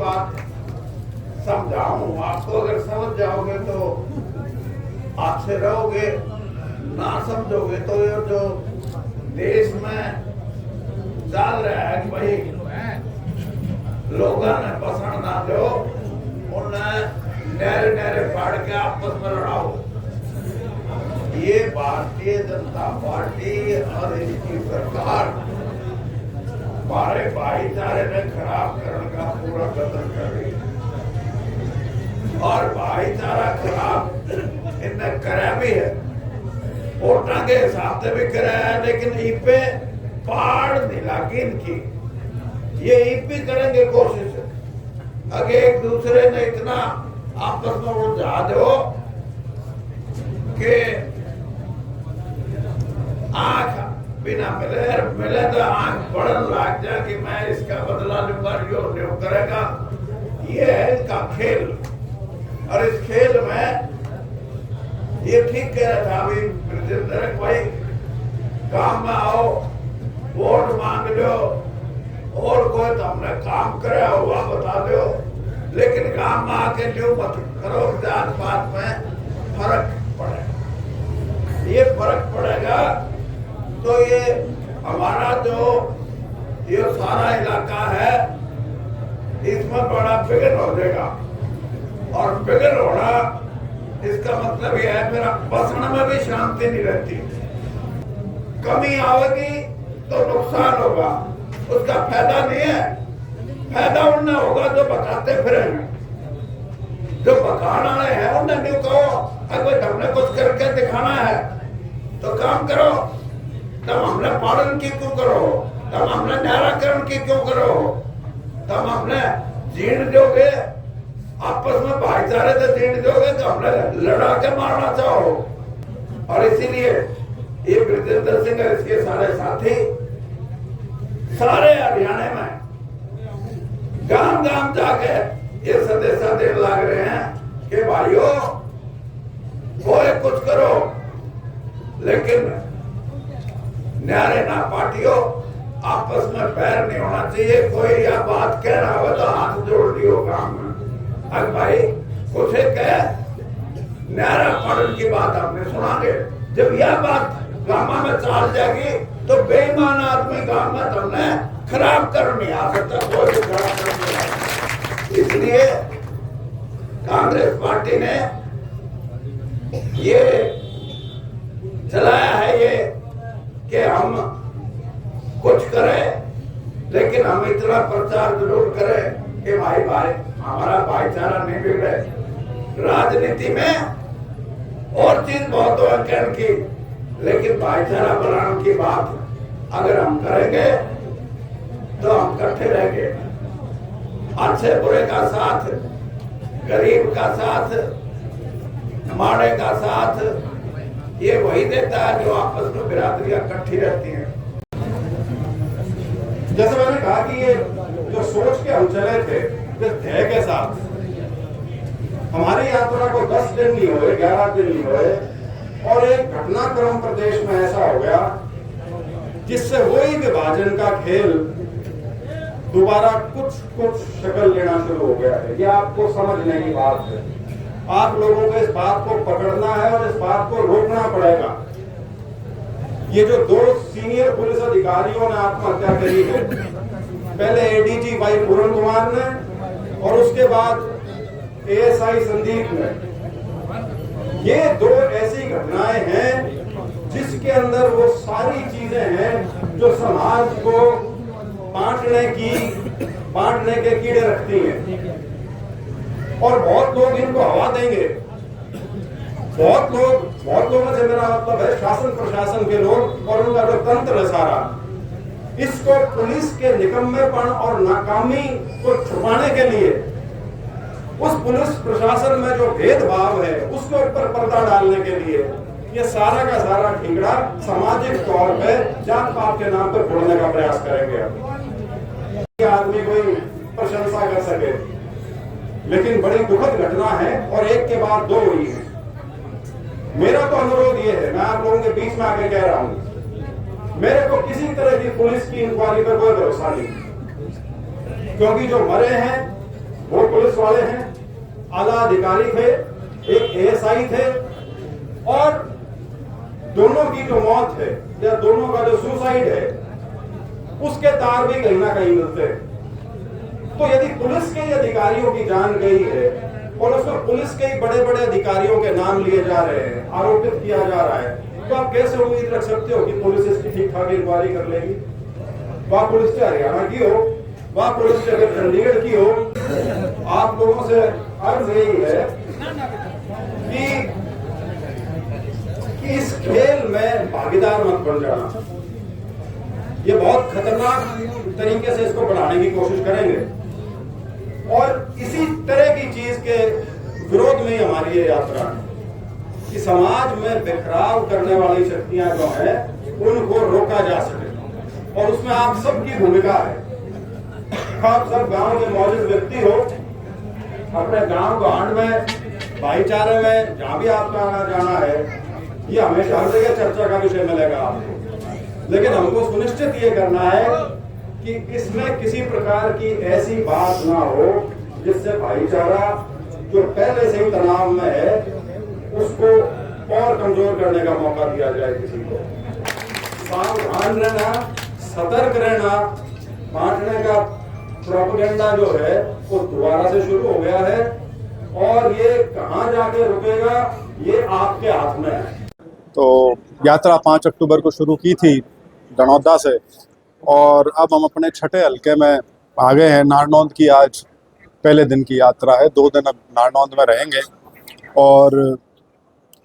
बात समझाऊं आपको, अगर समझ जाओगे तो आपसे रहोगे, ना समझोगे तो ये जो देश में चल रहा है कि भाई लोगों ने पसंद ना दो, उन्हें नहरे नहरे फाड़ के आपस में लड़ाओ। ये भारतीय जनता पार्टी और इसकी सरकार हमारे भाईचारे में खराब करने का पूरा कदम कर रही है, और भाईचारा खराब इनने कराया भी है, वोटा के हिसाब से भी कराया है, लेकिन इपे पाड़ नहीं लगी इनकी। ये इपी करेंगे कोशिश, अगर एक दूसरे ने इतना आपस में उलझा दो कि आंख बिना मिले तो आंख बढ़न लग जाए कि मैं इसका बदला लूंगा, यो करेगा। ये है इनका खेल, और इस खेल में ये ठीक कह रहा था अभी ब्रजेंद्र भाई, काम में आओ, वोट मांग लो, और कोई तो हमने काम कराया हुआ बता दो, लेकिन काम में आके जो मत करो, जात पात में फर्क पड़ेगा। ये फर्क पड़ेगा तो ये हमारा जो ये सारा इलाका है इसमें बड़ा बिगड़ हो जाएगा, और बिगड़ होना इसका मतलब ये है मेरा बसने में भी शांति नहीं रहती, कमी आएगी तो नुकसान होगा, उसका फायदा नहीं है। फायदा उन्हें होगा जो बताते फिरेंगे, जो बताना है उन्हें नहीं कहो अगर हमने कुछ करके दिखाना है तो काम करो, तब हमने पालन की क्यों करो, तब हमने निराकरण की क्यों करो, तब हमने जीण दोगे आपस में भाईचारे से जीण दोगे तो हमने लड़ा के मारना चाहो। और इसीलिए ये ब्रजेंद्र सिंह और इसके सारे साथी सारे हरियाणा में गांव गांव जाके ये संदेशा देने लग रहे हैं कि भाइयों कोई कुछ करो, लेकिन न्यारे ना पार्टियों आपस में पैर नहीं होना चाहिए। कोई यह बात कह रहा हो तो हाथ जोड़ दियो काम में, अगर भाई कुछ कह न्यारा पढ़ने की बात आपने सुनागे, जब यह बात गांव में चाल जाएगी तो बेईमान आदमी गांव में तुमने खराब कर नहीं आ सकता, कोई भी खराब कर नहीं आ सकता। इसलिए कांग्रेस पार्टी ने ये चलाया है ये कि हम कुछ करें, लेकिन हम इतना प्रचार जरूर करें कि भाई भाई हमारा भाईचारा नहीं बिगड़े। राजनीति में और चीज बहुत है कहने की, लेकिन भाईचारा बनाने की बात अगर हम करेंगे तो हम इकट्ठे रहेंगे, अच्छे बुरे का साथ, गरीब का साथ, माड़े का साथ, ये वही देता है जो आपस में बिरादरियां इकट्ठी रहती हैं। जैसे मैंने कहा कि ये जो सोच के हम चले थे जिस ध्येय के साथ, हमारी यात्रा को 10 दिन नहीं हुए, 11 दिन नहीं हुए, और एक घटनाक्रम प्रदेश में ऐसा हो गया जिससे वही विभाजन का खेल दोबारा कुछ शक्ल लेना शुरू हो गया है। ये आपको समझने की बात है, आप लोगों को इस बात को पकड़ना है और इस बात को रोकना पड़ेगा। ये जो 2 सीनियर पुलिस अधिकारियों ने आत्महत्या करी है, पहले एडीजी भाई पूरन कुमार ने और उसके बाद एएसआई संदीप ने, ये 2 ऐसी घटनाएं हैं जिसके अंदर वो सारी चीजें हैं जो समाज को बांटने के कीड़े रखती हैं। और बहुत लोग इनको हवा देंगे, बहुत लोगों से मेरा मतलब है शासन प्रशासन के लोग और उनका जो तंत्र है सारा, इसको पुलिस के निकम्मेपन और नाकामी को छुपाने के लिए उस पुलिस प्रशासन में जो भेदभाव है उसके ऊपर पर्दा डालने के लिए ये सारा का सारा ठिंगड़ा सामाजिक तौर पे जात पात के नाम पर फोड़ने का प्रयास करेंगे। आदमी कोई प्रशंसा कर सके, लेकिन बड़ी दुखद घटना है और एक के बाद 2 हुई है। मेरा तो अनुरोध ये है, मैं आप लोगों के बीच में आके कह रहा हूं, मेरे को किसी तरह की पुलिस की इंक्वायरी पर कोई भरोसा नहीं, क्योंकि जो मरे हैं वो पुलिस वाले हैं, आला अधिकारी थे, एक एएसआई थे, और दोनों की जो मौत है या दोनों का जो सुसाइड है उसके तार भी कहीं ना कहीं मिलते हैं। तो यदि पुलिस के अधिकारियों की जान गई है और उसमें पुलिस के ही बड़े बड़े अधिकारियों के नाम लिए जा रहे हैं, आरोपित किया जा रहा है, तो आप कैसे उम्मीद रख सकते हो कि पुलिस इसकी ठीक ठाक इंक्वायरी कर लेगी? वह पुलिस चाहे हरियाणा की हो, वह पुलिस चाहे चंडीगढ़ की हो, आप लोगों से अर्ज यही है कि इस खेल में भागीदार मत बन जाना। ये बहुत खतरनाक तरीके से इसको बढ़ाने की कोशिश करेंगे और इसी तरह की चीज के विरोध में ही हमारी ये यात्रा है कि समाज में बिखराव करने वाली शक्तियां जो है उनको रोका जा सके, और उसमें आप सबकी भूमिका है। आप सब गांव के मौजूद व्यक्ति हो, अपने गांव गांड में, भाईचारे में जहां भी आपका आना जाना है, ये हमेशा हर जगह चर्चा का विषय मिलेगा आपको। लेकिन हमको सुनिश्चित ये करना है कि इसमें किसी प्रकार की ऐसी बात ना हो जिससे भाईचारा जो पहले से ही तनाव में है उसको और कमजोर करने का मौका दिया जाए किसी को। सावधान रहना, सतर्क रहना। बांटने का प्रोपेगेंडा जो है वो दोबारा से शुरू हो गया है और ये कहां जाके रुकेगा ये आपके हाथ में है। तो यात्रा 5 अक्टूबर को शुरू की थी दनौदा से, और अब हम अपने छठे हल्के में आ गए हैं। नारनौंद की आज पहले दिन की यात्रा है, 2 दिन अब नारनौंद में रहेंगे, और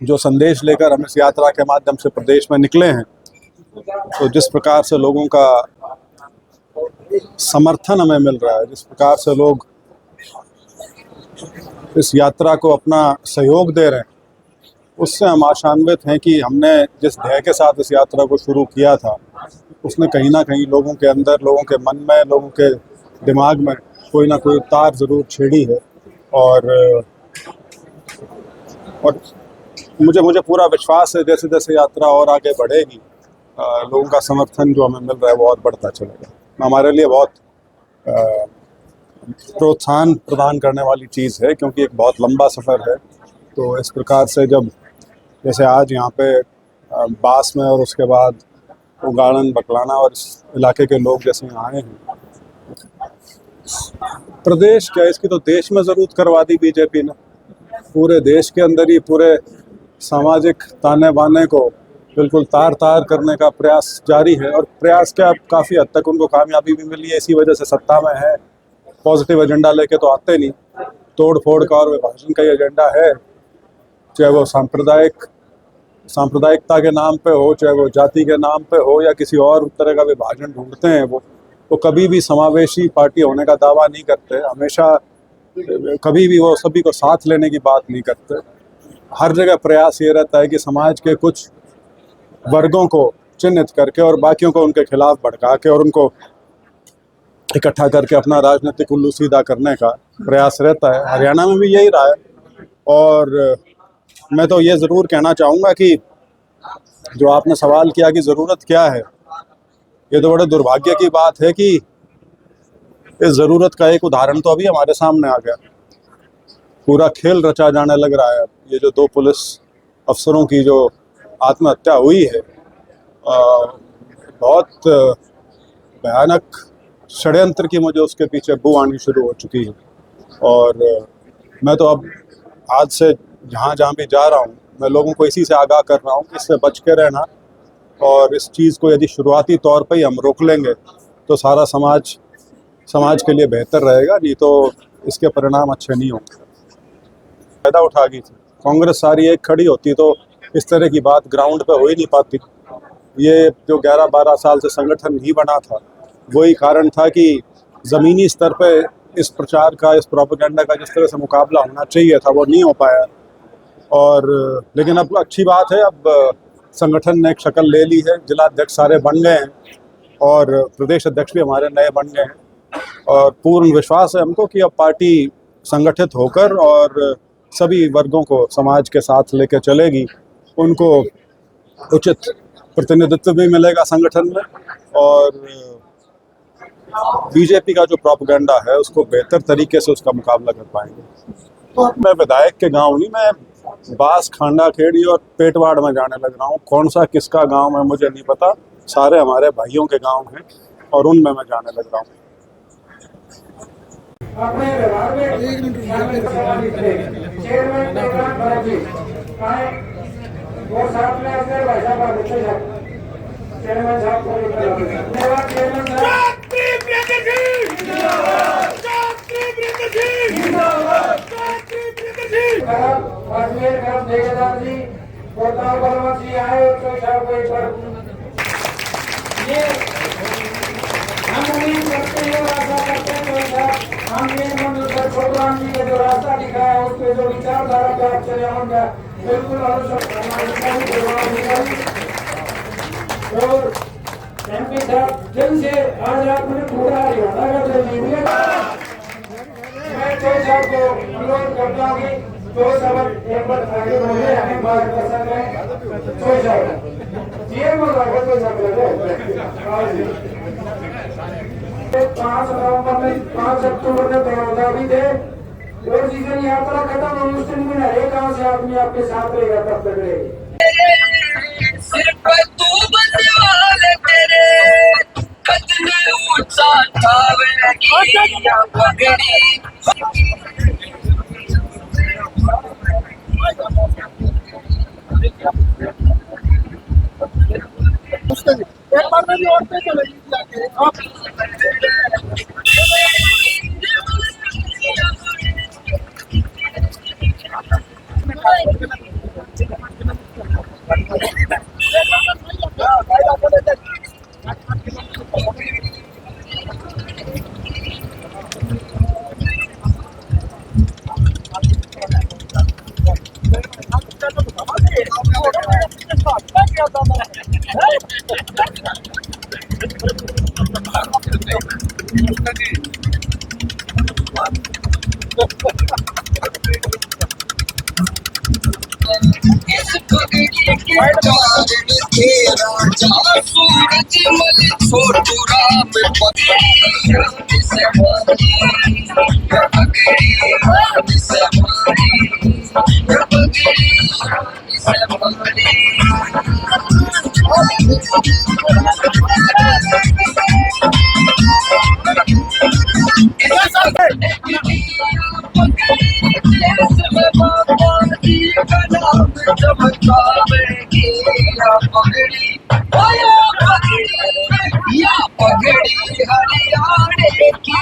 जो संदेश लेकर हम इस यात्रा के माध्यम से प्रदेश में निकले हैं, तो जिस प्रकार से लोगों का समर्थन हमें मिल रहा है, जिस प्रकार से लोग इस यात्रा को अपना सहयोग दे रहे हैं, उससे हम आशान्वित हैं कि हमने जिस ध्येय के साथ इस यात्रा को शुरू किया था उसने कहीं ना कहीं लोगों के अंदर, लोगों के मन में, लोगों के दिमाग में कोई ना कोई तार ज़रूर छेड़ी है। और मुझे पूरा विश्वास है जैसे जैसे यात्रा और आगे बढ़ेगी, लोगों का समर्थन जो हमें मिल रहा है वो और बढ़ता चलेगा। हमारे लिए बहुत प्रोत्साहन प्रदान करने वाली चीज़ है, क्योंकि एक बहुत लंबा सफ़र है। तो इस प्रकार से जब जैसे आज यहाँ पे बास में और उसके बाद उगाड़न, बकलाना और इस इलाके के लोग जैसे यहाँ आए हैं, प्रदेश क्या इसकी तो देश में ज़रूरत करवा दी बीजेपी ने। पूरे देश के अंदर ही पूरे सामाजिक ताने बाने को बिल्कुल तार तार करने का प्रयास जारी है, और प्रयास क्या काफ़ी हद तक उनको कामयाबी भी मिली है। इसी वजह से सत्ता में है। पॉजिटिव एजेंडा लेके तो आते नहीं, तोड़ फोड़ का और विभाजन का ही एजेंडा है, चाहे वो सांप्रदायिकता के नाम पे हो, चाहे वो जाति के नाम पे हो, या किसी और तरह का विभाजन ढूंढते हैं। वो कभी भी समावेशी पार्टी होने का दावा नहीं करते, हमेशा कभी भी वो सभी को साथ लेने की बात नहीं करते। हर जगह प्रयास ये रहता है कि समाज के कुछ वर्गों को चिन्हित करके और बाकियों को उनके खिलाफ भड़का के और उनको इकट्ठा करके अपना राजनीतिक उल्लू सीधा करने का प्रयास रहता है। हरियाणा में भी यही रहा है, और मैं तो ये ज़रूर कहना चाहूँगा कि जो आपने सवाल किया कि ज़रूरत क्या है, ये तो बड़े दुर्भाग्य की बात है कि इस ज़रूरत का एक उदाहरण तो अभी हमारे सामने आ गया। पूरा खेल रचा जाने लग रहा है। ये जो 2 पुलिस अफसरों की जो आत्महत्या हुई है, बहुत भयानक षड्यंत्र की मुझे उसके पीछे बू आनी शुरू हो चुकी है। और मैं तो अब आज से जहाँ भी जा रहा हूँ, मैं लोगों को इसी से आगाह कर रहा हूँ कि इससे बच के रहना, और इस चीज़ को यदि शुरुआती तौर पर ही हम रोक लेंगे तो सारा समाज के लिए बेहतर रहेगा, नहीं तो इसके परिणाम अच्छे नहीं होंगे। फायदा उठा गई थी कांग्रेस, सारी एक खड़ी होती तो इस तरह की बात ग्राउंड पे हो ही नहीं पाती। ये जो 11-12 साल से संगठन नहीं बना था, वही कारण था कि ज़मीनी स्तर पे इस प्रचार का, इस प्रोपेगेंडा का जिस तरह से मुकाबला होना चाहिए था वो नहीं हो पाया। और लेकिन अब अच्छी बात है, अब संगठन ने एक शक्ल ले ली है, जिलाध्यक्ष सारे बन गए हैं और प्रदेश अध्यक्ष भी हमारे नए बन गए हैं, और पूर्ण विश्वास है हमको कि अब पार्टी संगठित होकर और सभी वर्गों को समाज के साथ लेकर चलेगी। उनको उचित प्रतिनिधित्व भी मिलेगा संगठन में, और बीजेपी का जो प्रोपेगेंडा है उसको बेहतर तरीके से उसका मुकाबला कर पाएंगे। तो अब मैं विधायक के गांव नहीं, मैं बास, खांडा खेड़ी और पेटवाड़ में जाने लग रहा हूँ। कौन सा किसका गांव है मुझे नहीं पता, सारे हमारे भाइयों के गांव हैं और उनमें मैं जाने लग रहा हूँ। अपने व्यवहार में चेयरमैन वो साथ में अपने भाई साहब चेयरमैन साहब को धन्यवाद। चेयरमैन साहब अजमेर ग्राम ठेकेदार जी कोताल बलवंत जी आए तो साहब को एक बार ये हम उम्मीद करते हैं और आशा करते हैं तो साहब हम ये मंदिर प्रोग्राम जी का जो रास्ता दिखाया है उस पर जो विचारधारा पे आप चले होंगे बिल्कुल और एमपी साहब दिल से आज आपने पूरा हरियाणा का दलील मैं तो साहब को अनुरोध करता हूँ कि दो शब्द एक बार आगे बोले हमें मार्गदर्शन करें। तो साहब ये बोला तो साहब 5 नवंबर में 5 अक्टूबर में बड़ौदा भी थे और जिस दिन यात्रा खत्म हुई उस दिन में हर गांव से आदमी आपके साथ रहेगा तब तक रहेगी। सिर्फ तू बनवाले तेरे कदम ऊंचा ठावेगी या पगड़ी। एक बार में भी और पे चलेगी सूरज मल छोटू राम पगड़ी से पगड़ी हरियाणे की